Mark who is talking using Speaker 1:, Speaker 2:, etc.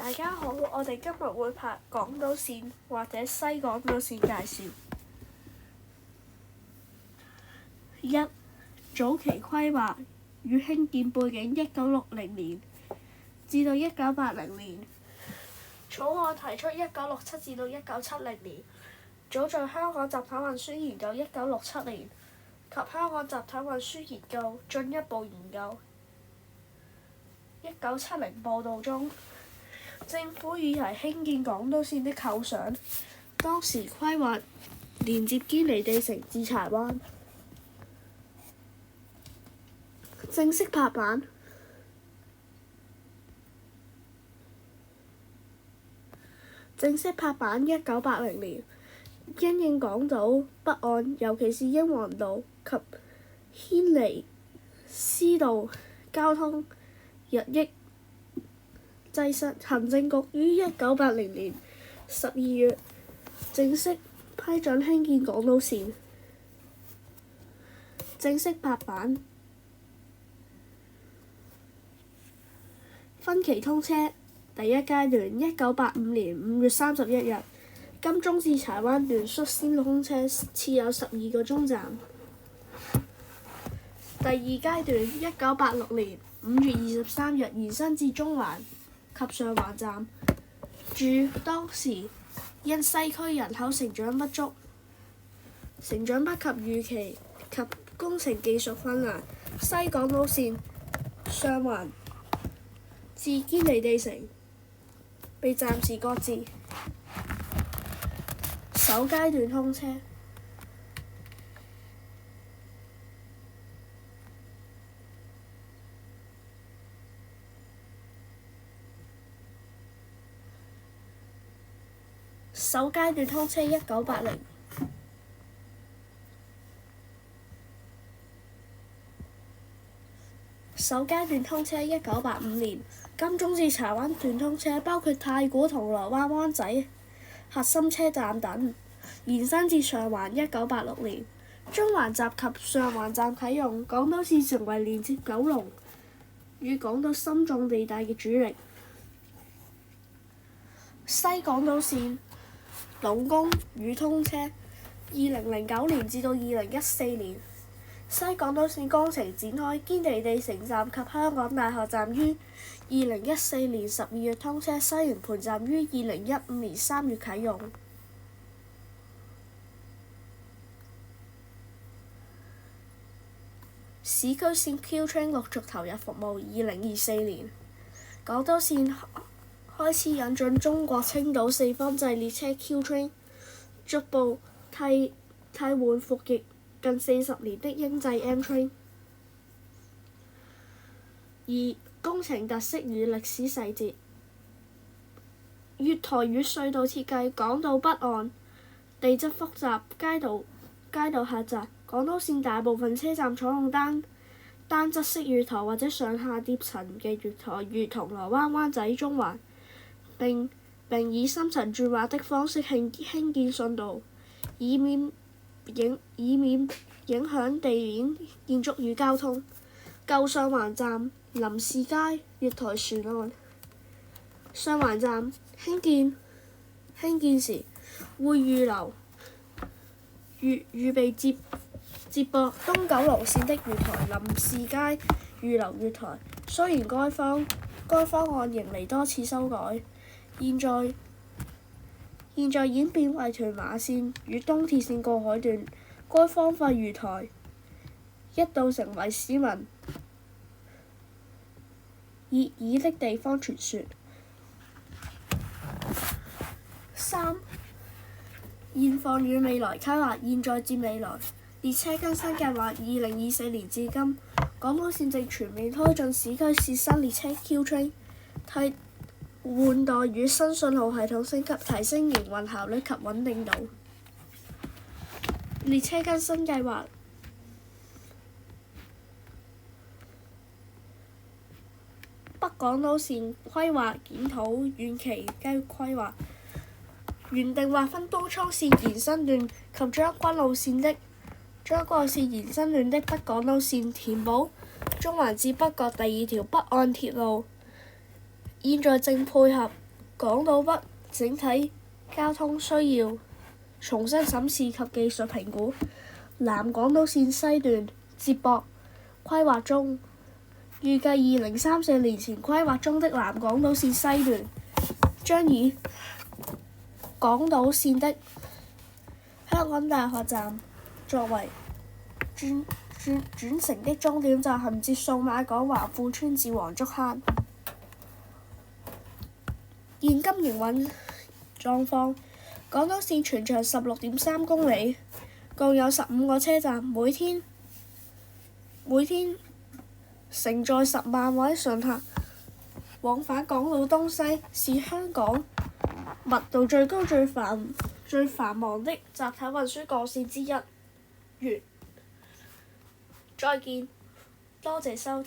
Speaker 1: 大家好，我哋今日會拍港島線或者西港島線介紹。一、早期規劃與興建背景1960年至到1980年。草案提出1967至到1970年，早在香港集體運輸研究1967年及香港集體運輸研究進一步研究。1970報導中，政府已提興建港島線的構想，當時規劃連接堅尼地城至柴灣。正式拍板。1980年，因應港島北岸，尤其是英皇道及軒尼詩道交通日益擠塞，行政局於1980年12月正式批准興建港島線。正式拍板。分期通車。第一階段1985年5月31日，金鐘至柴灣段率先通車，設有12個中站。第二階段1986年5月23日延伸至中環及上環站。注：當時因西區人口成長不及預期及工程技術困難，西港島線上環至堅尼地城被暫時擱置。首階段通車。首階段通車1980。首階段通車1985年，金鐘至柴灣段通車，包括太古、銅鑼灣、灣仔核心車站等，延伸至上環1986年，中環站及上環站啟用，港島線成為連接九龍與港島心臟地帶嘅主力。西港島線動工與通車2009年至到2014年。西港島線工程展開，堅尼地城站及香港大學站於2014年12月通車，西營盤站於2015年3月啟用。市區線 Q Train 陸續投入服務2024年，港島線開始引進中國青島四方制列車 Q Train， 逐步替換服役近40年的英製 M Train。 2. 工程特色與歷史細節。月台與隧道設計。港島北岸地質複雜，街道狹窄，港島線大部分車站採用單側式月台或者上下疊層嘅月台，如銅鑼灣、灣仔、中環，並以深層鑽挖的方式興建隧道，以免影響地面建築與交通。舊上環站林士街月台船岸。上環站興建時會預備接駁東九龍線的月台，林士街預留月台。雖然該方案迎嚟多次修改，現在演變為屯馬線與東鐵線過海段，該荒廢月台一度成為市民熱議的地方傳說。3. 現況與未來規劃。現在至未來列車更新計劃。2024年至今，港島線正全面推進市區線新列車 Q Train， 換代與新信號系統升級，提升營運效率及穩定度。列車更新計劃。北港島線規劃檢討遠期規劃，原定劃分東涌線延伸段及將軍澳線延伸段的北港島線，填補中環至北角第二條北岸鐵路。現在正配合港島北整體交通需要重新審視及技術評估。南港島線西段接駁規劃中，預計2034年前規劃中的南港島線西段將以港島線的香港大學站作為轉乘的終點站，銜接數碼港、華富村至黃竹坑。現今營運狀況，港島線全長16.3公里，共有15個車站，每天承載10萬位乘客，往返港島東西，是香港密度最高、最繁忙的集體運輸幹線之一。完。再見，多謝收聽。